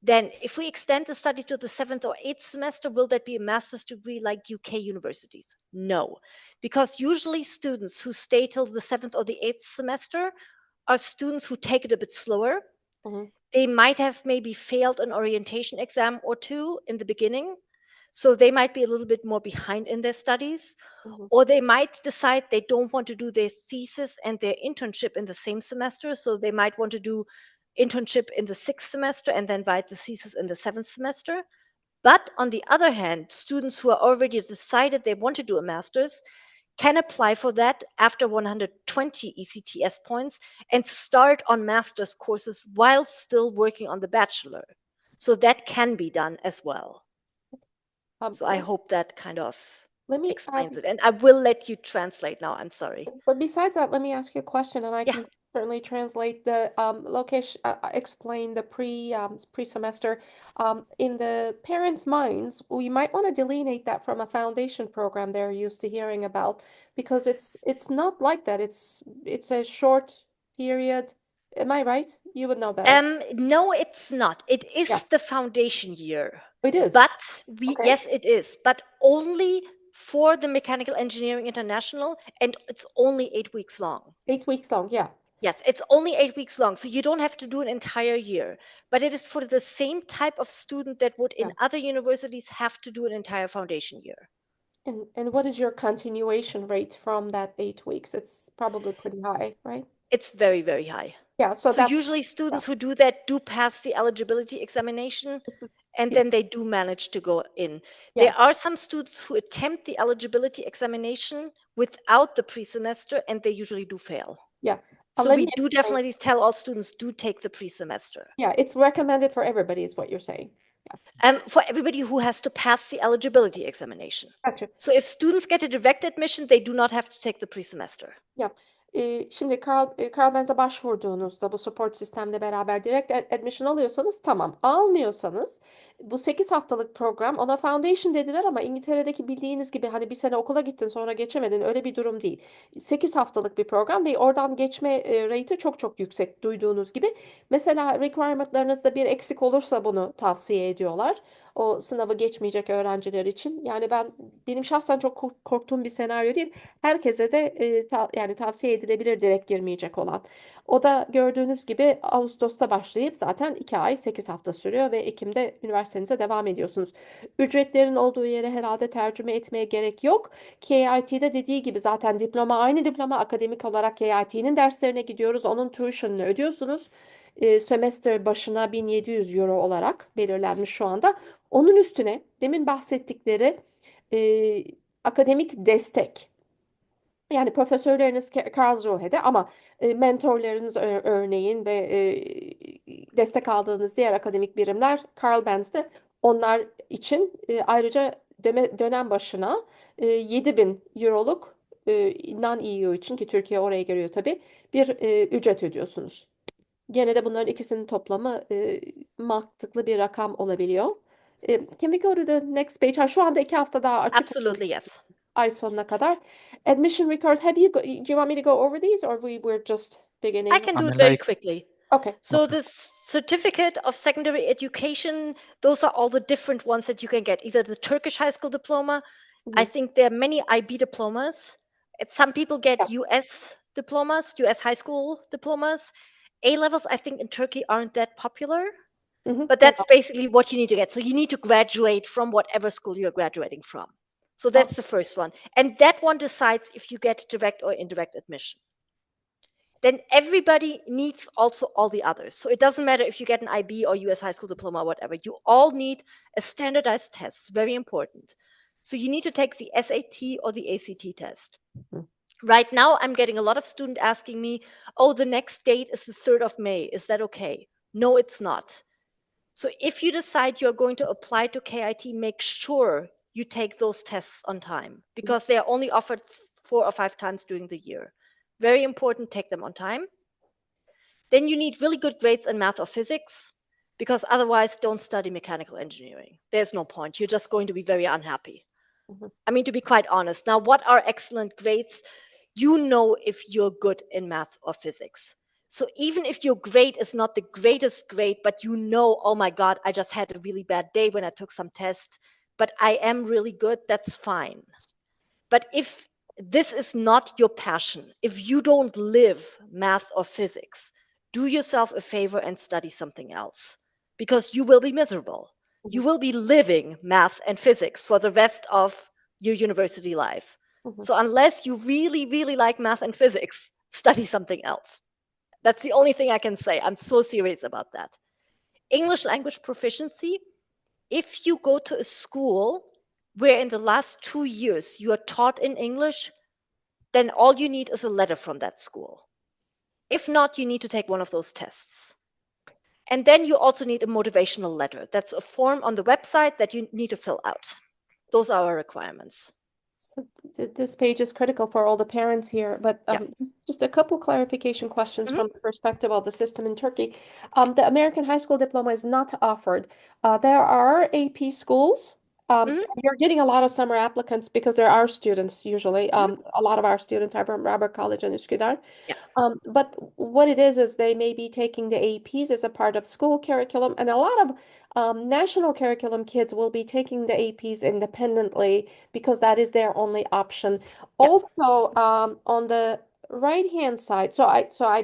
Then if we extend the study to the 7th or 8th semester, will that be a master's degree like UK universities? No, because usually students who stay till the 7th or the 8th semester are students who take it a bit slower. They might have maybe failed an orientation exam or 2 in the beginning, so they might be a little bit more behind in their studies, or they might decide they don't want to do their thesis and their internship in the same semester, so they might want to do internship in the 6th semester and then write the thesis in the 7th semester. But on the other hand, students who are already decided they want to do a master's can apply for that after 120 ECTS points and start on master's courses while still working on the bachelor. So that can be done as well. So I hope that kind of explains it. And I will let you translate now. I'm sorry. But besides that, let me ask you a question, and I can certainly translate the Lokesh explained the pre-semester. In the parents' minds, we might want to delineate that from a foundation program they're used to hearing about, because it's not like that. It's a short period. Am I right? You would know better. No, it's not. It is the foundation year. It is. But yes, it is. But only for the Mechanical Engineering International, and it's only 8 weeks long. 8 weeks long, yeah. Yes, it's only 8 weeks long, so you don't have to do an entire year. But it is for the same type of student that would in other universities have to do an entire foundation year. And what is your continuation rate from that 8 weeks? It's probably pretty high, right? It's very, very high. Yeah, so So that's usually students who do that do pass the eligibility examination, and yeah, then they do manage to go in. yeah, There are some students who attempt the eligibility examination without the pre-semester, and they usually do fail. yeah. So Let we me do explain. definitely tell all students do take the pre-semester. Yeah, it's recommended for everybody, is what you're saying. For everybody who has to pass the eligibility examination. Gotcha. So if students get a direct admission, they do not have to take the pre-semester. Ya, şimdi Carl Benz'e başvurduğunuzda bu support sistemle beraber direkt admission alıyorsanız tamam. Almıyorsanız bu 8 haftalık program, ona foundation dediler ama İngiltere'deki bildiğiniz gibi hani bir sene okula gittin sonra geçemedin, öyle bir durum değil. 8 haftalık bir program ve oradan geçme rate'i çok çok yüksek, duyduğunuz gibi. Mesela requirement'larınızda bir eksik olursa bunu tavsiye ediyorlar. O sınavı geçmeyecek öğrenciler için. Yani benim şahsen çok korktuğum bir senaryo değil. Herkese de yani tavsiye edilebilir direkt girmeyecek olan. O da gördüğünüz gibi Ağustos'ta başlayıp zaten 2 ay 8 hafta sürüyor ve Ekim'de üniversitenize devam ediyorsunuz. Ücretlerin olduğu yere herhalde tercüme etmeye gerek yok. KIT'de dediği gibi zaten aynı diploma, akademik olarak KIT'nin derslerine gidiyoruz. Onun tuition'ını ödüyorsunuz. Sömestr başına 1700 euro olarak belirlenmiş şu anda. Onun üstüne demin bahsettikleri akademik destek. Yani profesörleriniz Karlsruhe'de ama mentorlarınız örneğin ve destek aldığınız diğer akademik birimler Carl Benz'de, onlar için ayrıca dönem başına 7.000 euroluk non-EU için, ki Türkiye oraya giriyor tabii, bir ücret ödüyorsunuz. Gene de bunların ikisinin toplamı mantıklı bir rakam olabiliyor. Can we go to the next page? Ha, şu anda 2 hafta daha açık Absolutely, yes. ay sonuna kadar. Admission records. Do you want me to go over these, or we're just beginning? I can I do it mean, very like, quickly. Okay. So okay. the certificate of secondary education, those are all the different ones that you can get. Either the Turkish high school diploma. I Mhm. think there are many IB diplomas. Some people get Yeah. US diplomas, US high school diplomas. A levels, I think, in Turkey aren't that popular, but Yeah. that's basically what you need to get. So you need to graduate from whatever school you're graduating from. So that's the first one. And that one decides if you get direct or indirect admission. Then everybody needs also all the others. So it doesn't matter if you get an IB or US high school diploma or whatever. You all need a standardized test. Very important. So you need to take the SAT or the ACT test. Mhm. Right now, I'm getting a lot of students asking me, oh, the next date is the 3rd of May. Is that okay? No, it's not. So if you decide you're going to apply to KIT, make sure you take those tests on time because they are only offered 4 or 5 times during the year. Very important, take them on time. Then you need really good grades in math or physics because otherwise don't study mechanical engineering. There's no point. You're just going to be very unhappy. Mhm. I mean, to be quite honest. Now, what are excellent grades? You know if you're good in math or physics. So even if your grade is not the greatest grade, but you know, oh my God, I just had a really bad day when I took some tests, but I am really good, that's fine. But if this is not your passion, if you don't live math or physics, do yourself a favor and study something else because you will be miserable. You will be living math and physics for the rest of your university life. Mhm. So unless you really, really like math and physics, study something else. That's the only thing I can say. I'm so serious about that. English language proficiency, if you go to a school where in the last 2 years you are taught in English, then all you need is a letter from that school. If not, you need to take one of those tests. And then you also need a motivational letter. That's a form on the website that you need to fill out. Those are our requirements. So this page is critical for all the parents here, but Yeah. just a couple clarification questions Mhm. from the perspective of the system in Turkey. The American high school diploma is not offered. There are AP schools. Mhm. You're getting a lot of summer applicants because there are students usually. A lot of our students are from Robert College in Üsküdar. Yeah. But what it is they may be taking the APs as a part of school curriculum, and a lot of national curriculum kids will be taking the APs independently because that is their only option. Yeah. Also, on the right-hand side,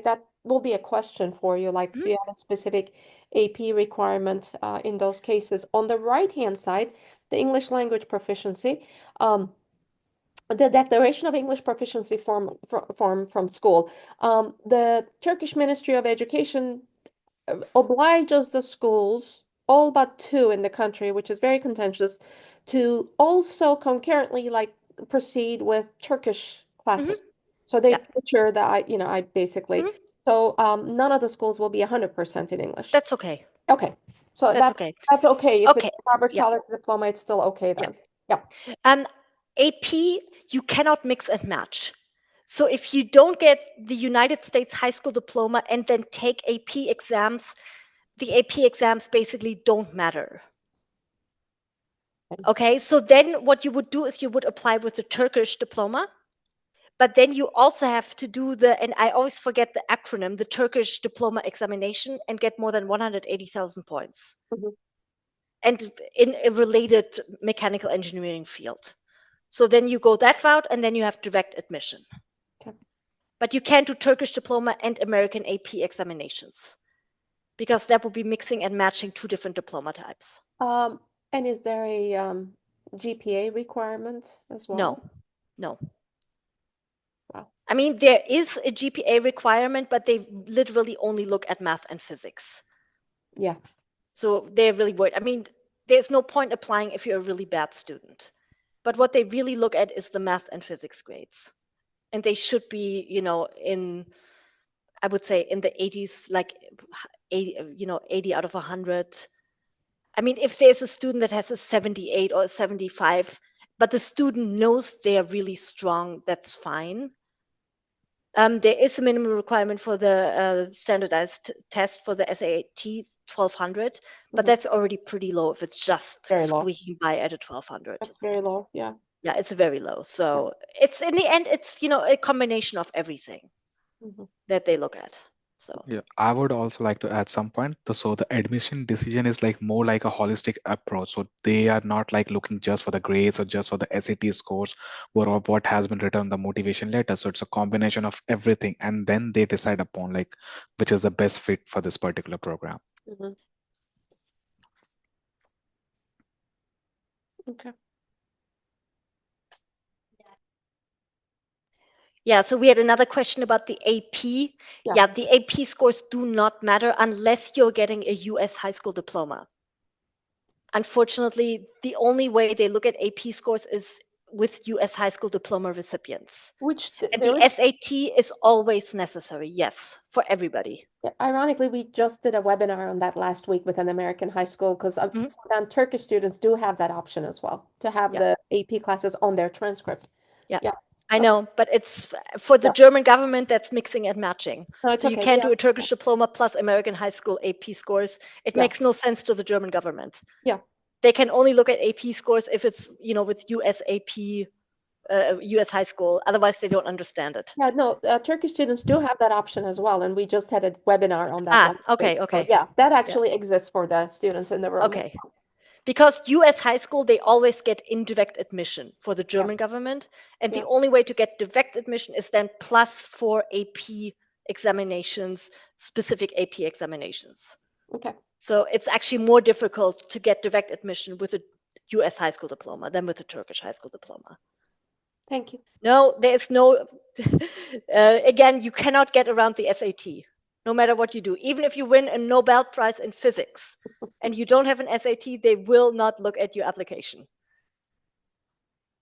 that will be a question for you, like, Mhm. do you have a specific AP requirement in those cases? On the right-hand side, the English language proficiency. the Declaration of English Proficiency form from school. The Turkish Ministry of Education obliges the schools, all but two in the country, which is very contentious, to also concurrently proceed with Turkish classes. So they ensure that I basically so none of the schools will be 100% in English. That's okay. Okay. So That's okay. That's okay. If Okay. it's a Robert Thaler diploma, it's still okay then. Yeah. AP, you cannot mix and match. So if you don't get the United States high school diploma and then take AP exams, the AP exams basically don't matter. Okay, so then what you would do is you would apply with the Turkish diploma, but then you also have to do and I always forget the acronym, the Turkish diploma examination, and get more than 180,000 points. And in a related mechanical engineering field. So then you go that route, and then you have direct admission. Okay. But you can't do Turkish diploma and American AP examinations, because that would be mixing and matching two different diploma types. And is there a GPA requirement as well? No. Wow. I mean, there is a GPA requirement, but they literally only look at math and physics. Yeah. So they're really worried. I mean, there's no point applying if you're a really bad student. But what they really look at is the math and physics grades. And they should be, I would say in the 80s, like 80 out of 100. I mean, if there's a student that has a 78 or a 75, but the student knows they're really strong, that's fine. There is a minimum requirement for the standardized test for the SAT 1200, but that's already pretty low if it's just Very low. squeaking by at a 1200. That's very low, yeah. Yeah, it's very low. So it's in the end, it's a combination of everything that they look at. So Yeah, I would also like to add some point. So the admission decision is more like a holistic approach. So they are not looking just for the grades or just for the SAT scores or what has been written on the motivation letter. So it's a combination of everything, and then they decide upon which is the best fit for this particular program. Okay. yeah, so we had another question about the AP. Yeah, the AP scores do not matter unless you're getting a US high school diploma. Unfortunately, the only way they look at AP scores is with US high school diploma recipients. And the SAT is always necessary, yes, for everybody. Ironically, we just did a webinar on that last week with an American high school because some Turkish students do have that option as well, to have the AP classes on their transcript. Yeah. I know, but it's for the German government that's mixing and matching. No, so you can't do a Turkish diploma plus American high school AP scores. It makes no sense to the German government. Yeah. They can only look at AP scores if it's, with US AP, US high school. Otherwise, they don't understand it. Yeah, no, Turkish students do have that option as well. And we just had a webinar on that. Okay. So, yeah, that actually exists for the students in the room. Okay. Because US high school, they always get indirect admission for the German government. And the only way to get direct admission is then plus 4 AP examinations, specific AP examinations. Okay. So it's actually more difficult to get direct admission with a US high school diploma than with a Turkish high school diploma. Thank you. No, there's no, again, you cannot get around the SAT. No matter what you do, even if you win a Nobel Prize in physics and you don't have an SAT, they will not look at your application.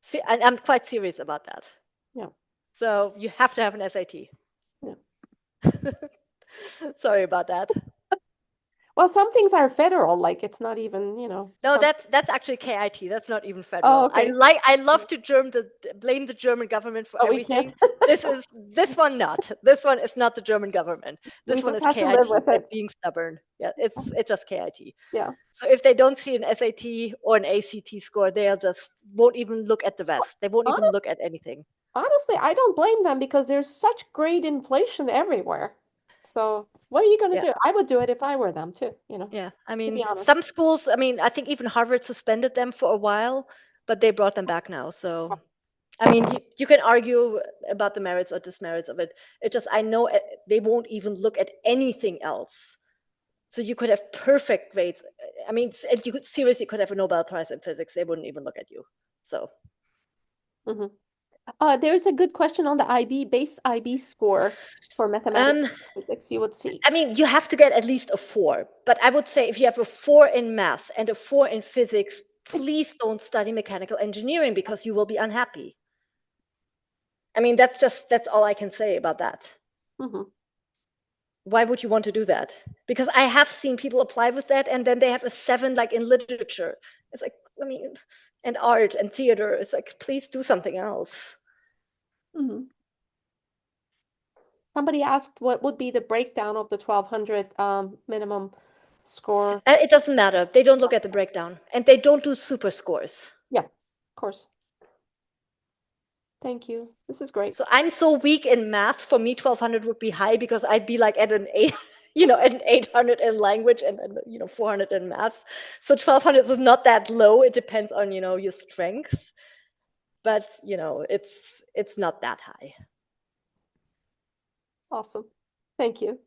See, and I'm quite serious about that. Yeah. So you have to have an SAT. Yeah. Sorry about that. Well, some things are federal, like it's not even, No, that's actually KIT. That's not even federal. Oh, okay. I love to blame the German government for everything. This one not. This one is not the German government. This one is KIT being stubborn. Yeah, it's just KIT. Yeah. So if they don't see an SAT or an ACT score, won't even look at the rest. They won't even look at anything. Honestly, I don't blame them because there's such great inflation everywhere. So what are you going to do? I would do it if I were them too, Yeah, I mean, some schools, I think even Harvard suspended them for a while, but they brought them back now. So, I mean, you can argue about the merits or dismerits of it. It's just, I know they won't even look at anything else. So you could have perfect grades. I mean, you could seriously could have a Nobel Prize in physics. They wouldn't even look at you. So. There's a good question on the base IB score for mathematics and physics, you would see. I mean, you have to get at least a 4, but I would say if you have a 4 in math and a 4 in physics, please don't study mechanical engineering because you will be unhappy. I mean, that's all I can say about that. Mm-hmm. Why would you want to do that? Because I have seen people apply with that and then they have a 7 like in literature. It's like, I mean, and art and theater. It's like, please do something else. Mm-hmm. Somebody asked what would be the breakdown of the 1200 minimum score. It doesn't matter. They don't look at the breakdown and they don't do super scores. Yeah, of course. Thank you. This is great. So I'm so weak in math. For me, 1200 would be high because I'd be like at an 8, at an 800 in language and 400 in math. So 1200 is not that low. It depends on your strength, but it's not that high. Awesome. Thank you.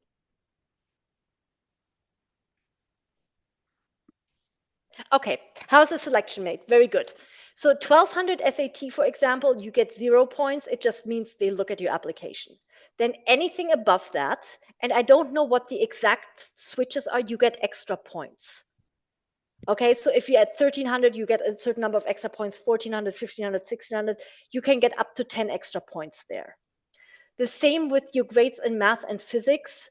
Okay, how's the selection made? Very good. So 1200 SAT, for example, you get 0 points. It just means they look at your application. Then anything above that, and I don't know what the exact switches are, you get extra points. Okay, so if you're at 1300, you get a certain number of extra points, 1400, 1500, 1600, you can get up to 10 extra points there. The same with your grades in math and physics.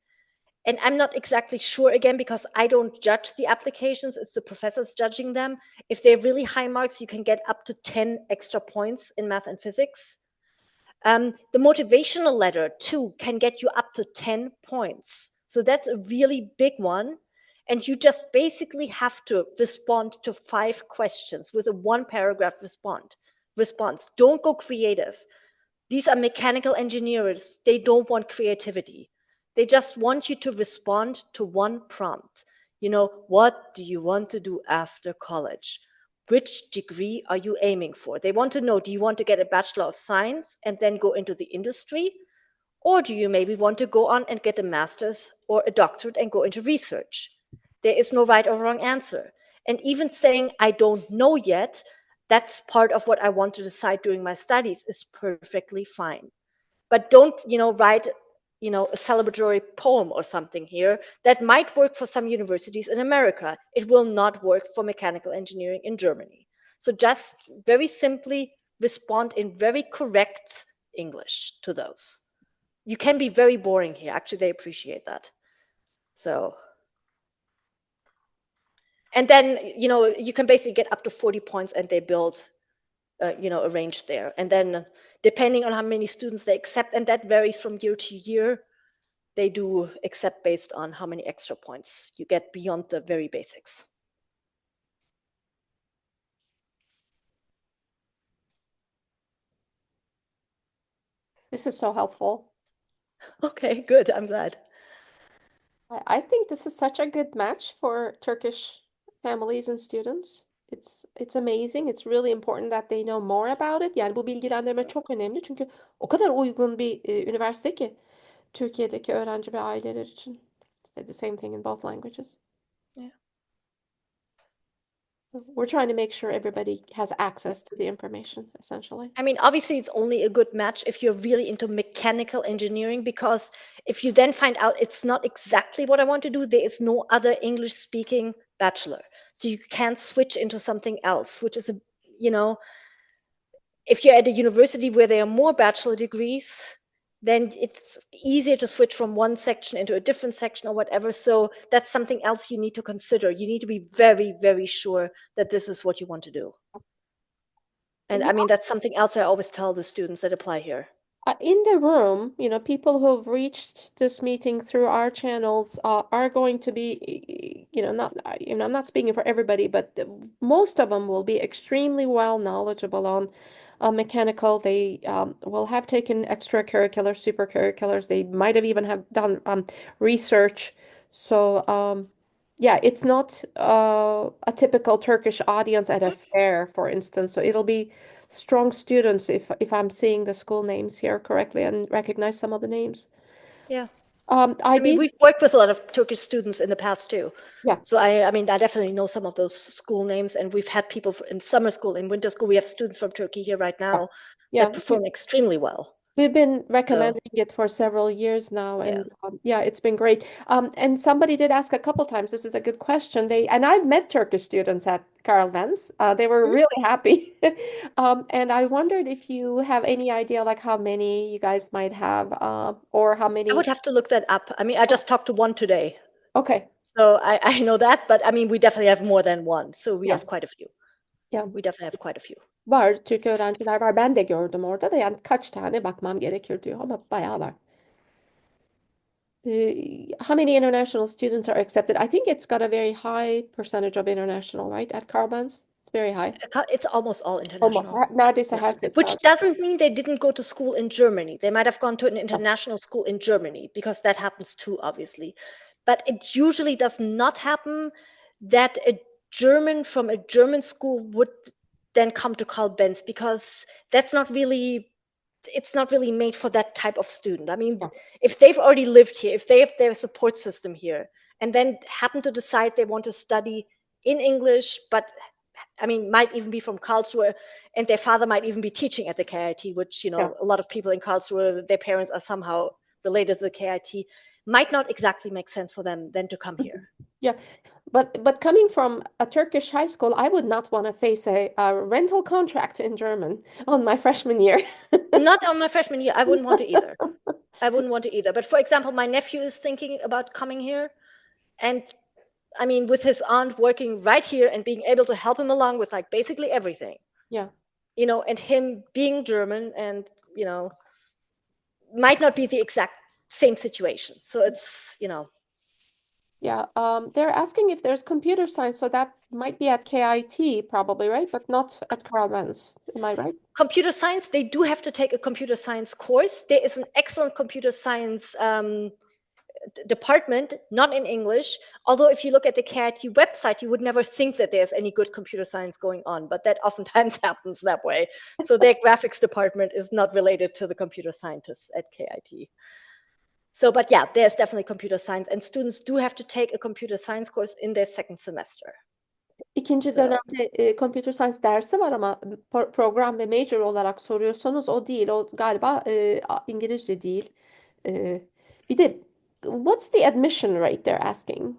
And I'm not exactly sure again, because I don't judge the applications, it's the professors judging them. If they're really high marks, you can get up to 10 extra points in math and physics. The motivational letter too can get you up to 10 points. So that's a really big one. And you just basically have to respond to 5 questions with a 1-paragraph response. Don't go creative. These are mechanical engineers. They don't want creativity. They just want you to respond to 1 prompt. What do you want to do after college? Which degree are you aiming for? They want to know, do you want to get a Bachelor of Science and then go into the industry? Or do you maybe want to go on and get a master's or a doctorate and go into research? There is no right or wrong answer. And even saying, I don't know yet, that's part of what I want to decide during my studies, is perfectly fine. But don't, write, a celebratory poem or something here. That might work for some universities in America. It will not work for mechanical engineering in Germany. So just very simply respond in very correct English to those. You can be very boring here. Actually, they appreciate that. So, and then, you can basically get up to 40 points and they build a range there. And then depending on how many students they accept, and that varies from year to year, they do accept based on how many extra points you get beyond the very basics. This is so helpful. Okay, good. I'm glad. I think this is such a good match for Turkish families and students. It's amazing. It's really important that they know more about it. Yani bu bilgilendirme çok önemli çünkü o kadar uygun bir üniversite ki Türkiye'deki öğrenci ve aileler için. The same thing in both languages. Yeah. We're trying to make sure everybody has access to the information, essentially. I mean, obviously, it's only a good match if you're really into mechanical engineering, because if you then find out it's not exactly what I want to do, there is no other English-speaking bachelor. So you can't switch into something else, which is, if you're at a university where there are more bachelor degrees, then it's easier to switch from one section into a different section or whatever. So that's something else you need to consider. You need to be very, very sure that this is what you want to do. And I mean, that's something else I always tell the students that apply here. In the room, people who've reached this meeting through our channels are going to be, I'm not speaking for everybody, but most of them will be extremely well knowledgeable on mechanical. They will have taken extracurricular, supercurriculars. They might have even have done research. So yeah, it's not a typical Turkish audience at a fair, for instance. So it'll be strong students if I'm seeing the school names here correctly and recognize some of the names. Yeah. I mean, we've worked with a lot of Turkish students in the past too. Yeah. So I mean, I definitely know some of those school names, and we've had people in summer school, in winter school. We have students from Turkey here right now Yeah. that perform extremely well. We've been recommending it for several years now, and yeah, it's been great. And somebody did ask a couple times. This is a good question. And I've met Turkish students at Carl Benz. They were really happy. And I wondered if you have any idea, like how many you guys might have, or how many. I would have to look that up. I mean, I just talked to one today. Okay. So I know that, but I mean, we definitely have more than one. So we have quite a few. Yeah. We definitely have quite a few. Var, Türk öğrenciler var. Ben de gördüm orada da, yani kaç tane bakmam gerekir diyor ama bayağı var. How many international students are accepted? I think it's got a very high percentage of international, right? At Carl Benz, it's very high. It's almost all international. Neredeyse herkes Which var. doesn't mean they didn't go to school in Germany. They might have gone to an international school in Germany, because that happens too, obviously. But it usually does not happen that a German from a German school would then come to Carl Benz, because that's not really, it's not really made for that type of student. I mean, if they've already lived here, if they have their support system here, and then happen to decide they want to study in English, but I mean, might even be from Karlsruhe, and their father might even be teaching at the KIT, which, you know, a lot of people in Karlsruhe, their parents are somehow related to the KIT, might not exactly make sense for them then to come here. Yeah, but coming from a Turkish high school, I would not want to face a rental contract in German on my freshman year. Not on my freshman year. I wouldn't want to either. I wouldn't want to either. But for example, my nephew is thinking about coming here, and I mean, with his aunt working right here and being able to help him along with like basically everything. Yeah. You know, and him being German, and, you know, might not be the exact same situation. So it's, you know. Yeah, they're asking if there's computer science, so that might be at KIT probably, right? But not at Carl Benz. Am I right? Computer science, they do have to take a computer science course. There is an excellent computer science department, not in English. Although if you look at the KIT website, you would never think that there's any good computer science going on, but that oftentimes happens that way. So their graphics department is not related to the computer scientists at KIT. So, but yeah, there's definitely computer science, and students do have to take a computer science course in their second semester. İkinci dönemde computer science dersi var ama program ve major olarak soruyorsanız o değil. O galiba İngilizce değil. Bir de what's the admission rate they're asking?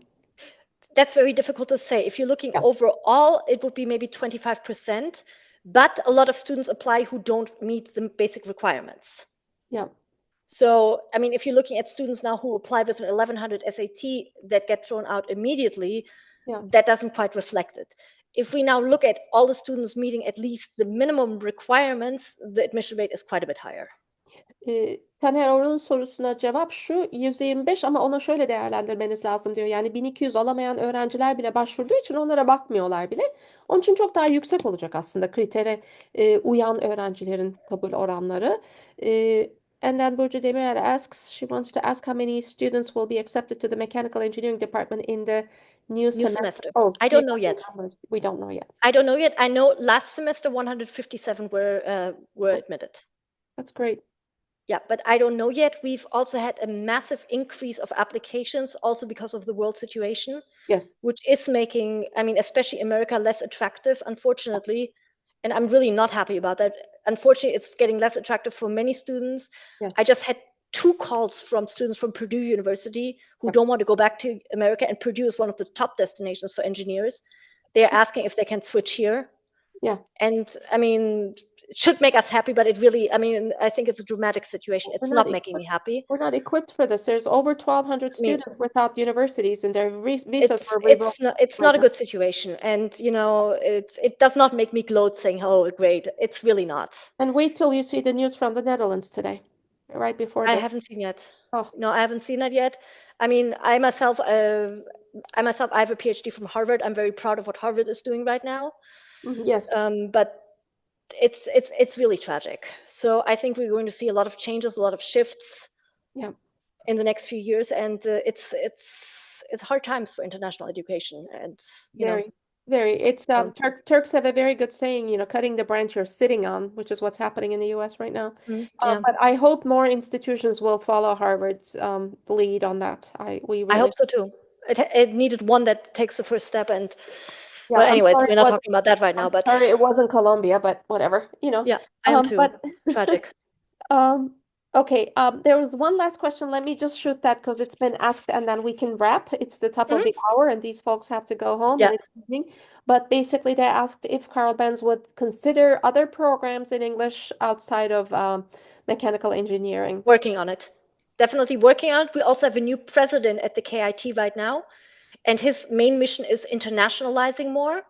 That's very difficult to say. If you're looking overall, it would be maybe 25%, but a lot of students apply who don't meet the basic requirements. Yeah. So, I mean, if you're looking at students now who apply with an 1100 SAT that get thrown out immediately, that doesn't quite reflect it. If we now look at all the students meeting at least the minimum requirements, the admission rate is quite a bit higher. Taner Orun'un sorusuna cevap şu: %25, ama ona şöyle değerlendirmeniz lazım diyor. Yani 1200 alamayan öğrenciler bile başvurduğu için onlara bakmıyorlar bile. Onun için çok daha yüksek olacak aslında kritere uyan öğrencilerin kabul oranları. And then Burcu Demirel asks, she wants to ask how many students will be accepted to the Mechanical Engineering Department in the new semester. Oh, I don't know yet. We don't know yet. I don't know yet. I know last semester 157 were admitted. That's great. Yeah, but I don't know yet. We've also had a massive increase of applications, also because of the world situation. Yes. Which is making, I mean, especially America, less attractive, unfortunately. And I'm really not happy about that. Unfortunately, it's getting less attractive for many students. Yeah. I just had 2 calls from students from Purdue University who don't want to go back to America, and Purdue is one of the top destinations for engineers. They're asking if they can switch here. Yeah. And I mean, it should make us happy, but it really, I mean, I think it's a dramatic situation. It's not making me happy. We're not equipped for this. There's over 1,200 students without universities, and their visas were revoked. It's not a good situation. And, you know, it does not make me gloat saying, oh, great. It's really not. And wait till you see the news from the Netherlands today, right before I this. haven't seen yet. Oh. No, I haven't seen that yet. I mean, I myself, I have a PhD from Harvard. I'm very proud of what Harvard is doing right now. Yes. But it's really tragic. So I think we're going to see a lot of changes, a lot of shifts. Yeah. In the next few years, and it's hard times for international education, and you know. Very. It's So, Turks have a very good saying, cutting the branch you're sitting on, which is what's happening in the US right now. yeah, But I hope more institutions will follow Harvard's lead on that. We I really, hope so too. It needed one that takes the first step, and yeah, well, I'm anyways, sorry we're it not was talking about that right now, I'm but sorry it wasn't Colombia, but whatever, yeah, I am too. But Tragic. okay, there was one last question. Let me just shoot that because it's been asked and then we can wrap. It's the top of the hour and these folks have to go home and Yeah, it's evening. But basically they asked if Carl Benz would consider other programs in English outside of mechanical engineering. working on it. Definitely working on it. We also have a new president at the KIT right now, and his main mission is internationalizing more.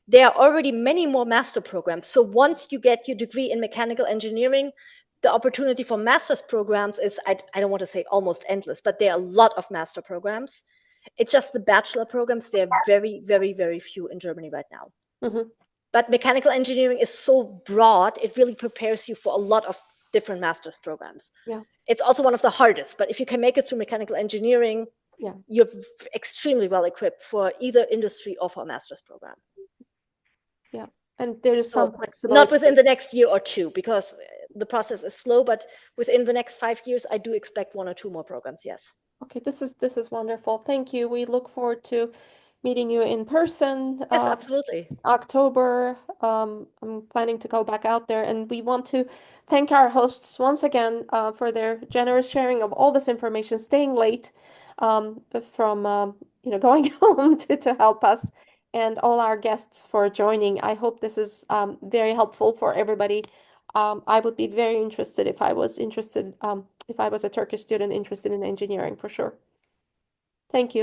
There are already many more master programs. So once you get your degree in mechanical engineering, the opportunity for master's programs is, I don't want to say almost endless, but there are a lot of master programs. It's just the bachelor programs, they're very, very, very few in Germany right now. Mhm. But mechanical engineering is so broad, it really prepares you for a lot of different master's programs. Yeah. It's also one of the hardest, but if you can make it through mechanical engineering, Yeah. you're extremely well equipped for either industry or for a master's program. Yeah. And there's So some flexibility. not within the next year or two, because the process is slow, but within the next 5 years, I do expect 1 or 2 more programs, yes. Okay, this is wonderful. Thank you. We look forward to meeting you in person. Yes, absolutely. October. I'm planning to go back out there, and we want to thank our hosts once again for their generous sharing of all this information, staying late from going home to help us, and all our guests for joining. I hope this is very helpful for everybody. I would be very interested if I was interested if I was a Turkish student interested in engineering for sure. Thank you.